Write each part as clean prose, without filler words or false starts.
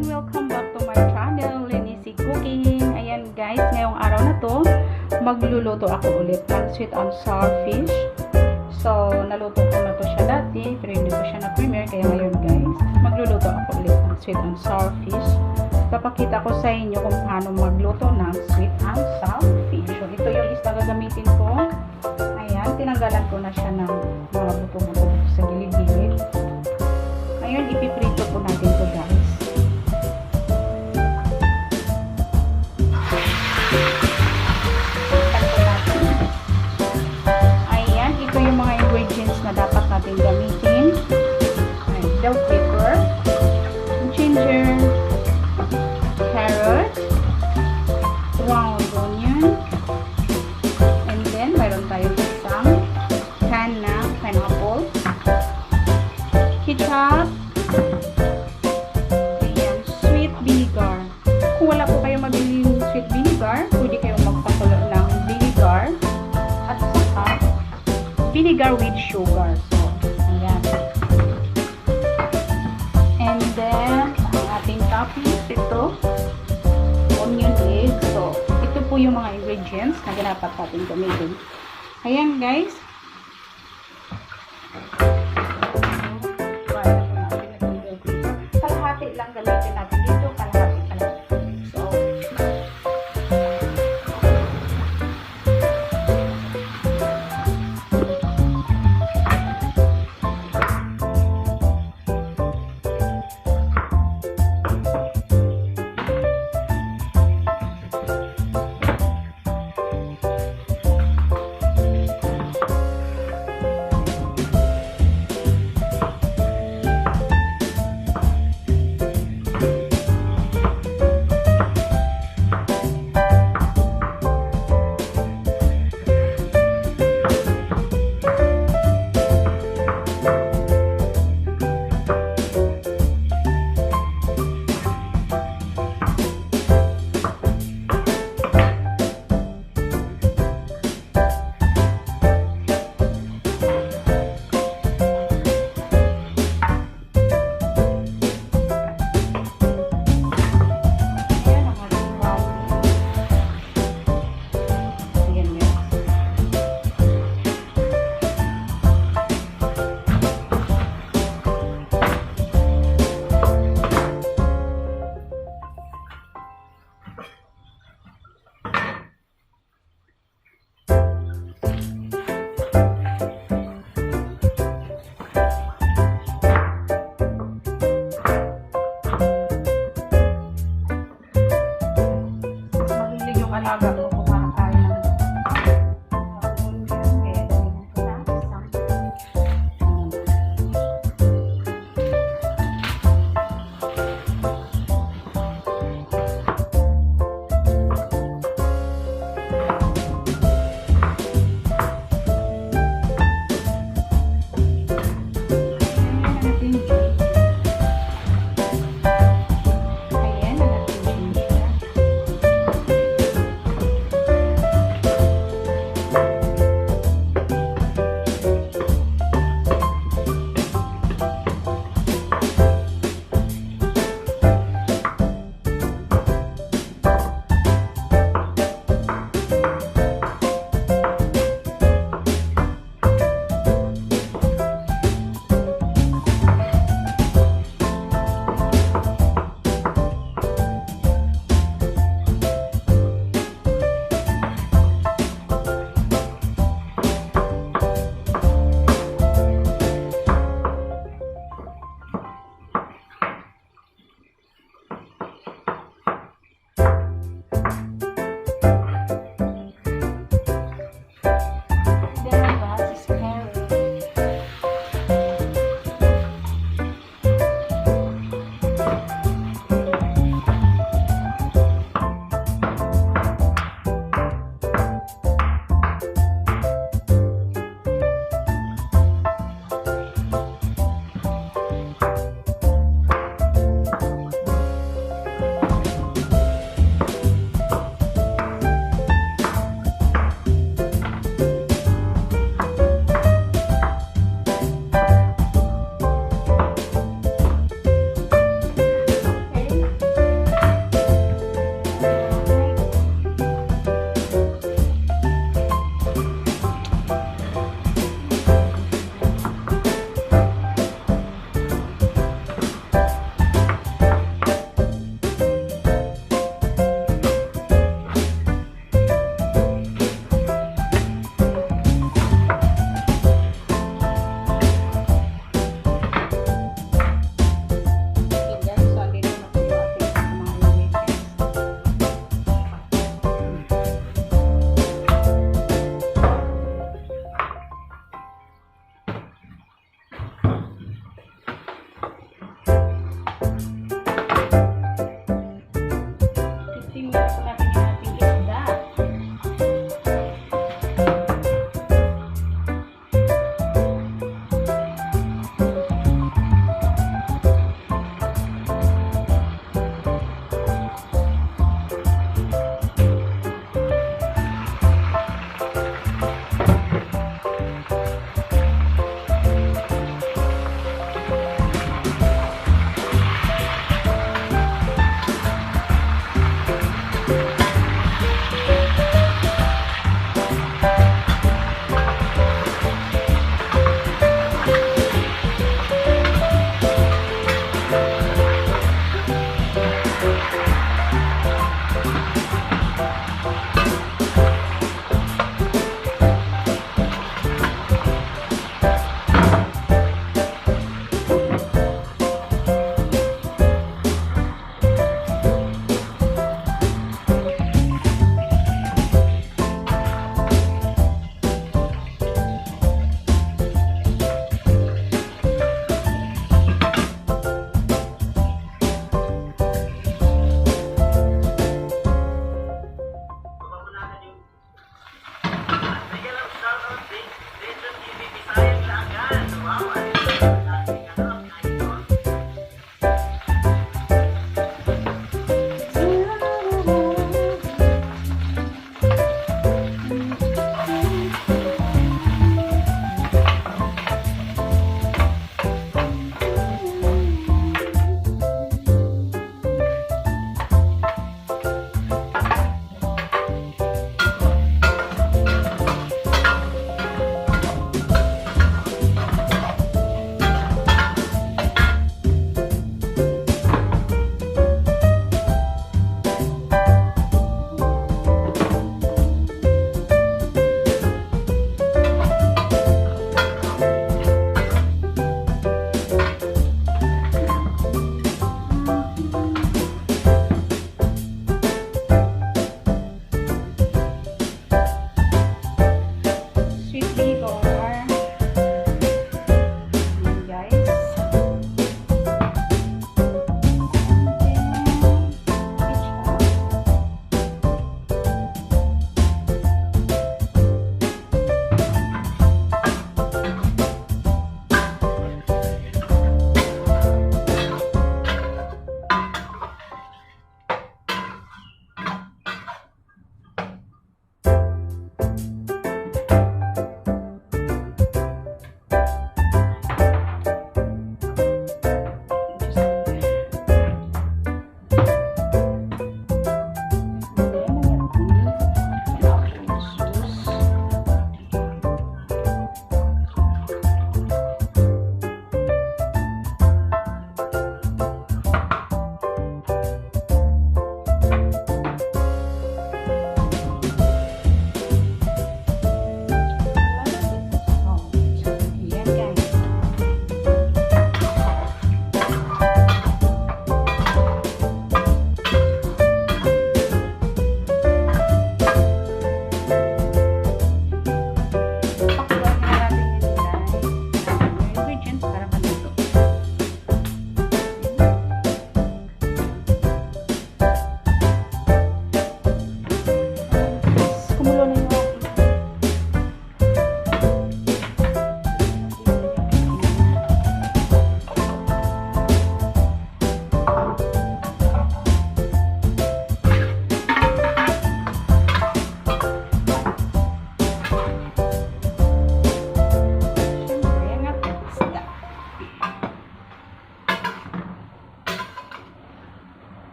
everyone! Welcome back to my channel, Lenny Cooking. Ayan guys, ngayong araw na to, magluluto ako ulit ng sweet and sour fish. So, naluto ko na to siya dati, pero hindi ko siya na-premiere. Kaya ngayon guys, magluluto ako ulit ng sweet and sour fish. Papakita ko sa inyo kung paano magluto ng sweet and sour fish. So, ito yung isda gagamitin ko. Ayan, tinanggalan ko na siya ng mga buto-buto sa gilid-gilid. Ngayon, ipiprito po natin to guys. Ayan, ito yung mga ingredients na dapat natin gamitin. Bell pepper, ginger, carrot, round onion, and then mayroon tayong isang can na pineapple, ketchup, ayan, sweet vinegar. Kung wala po kayo mabili ng sweet vinegar, pwede kayong magpakulo ng vinegar at saka vinegar with sugar. So, ayan. And then, ang ating toppings, ito, onion egg. So, ito po yung mga ingredients na dapat natin gamitin. Ayan guys. Kalahati lang gamitin natin dito. Kalahati. So, alaga ko kumakain ng kaya ganyan ko na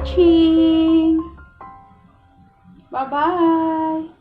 watching. Bye-bye.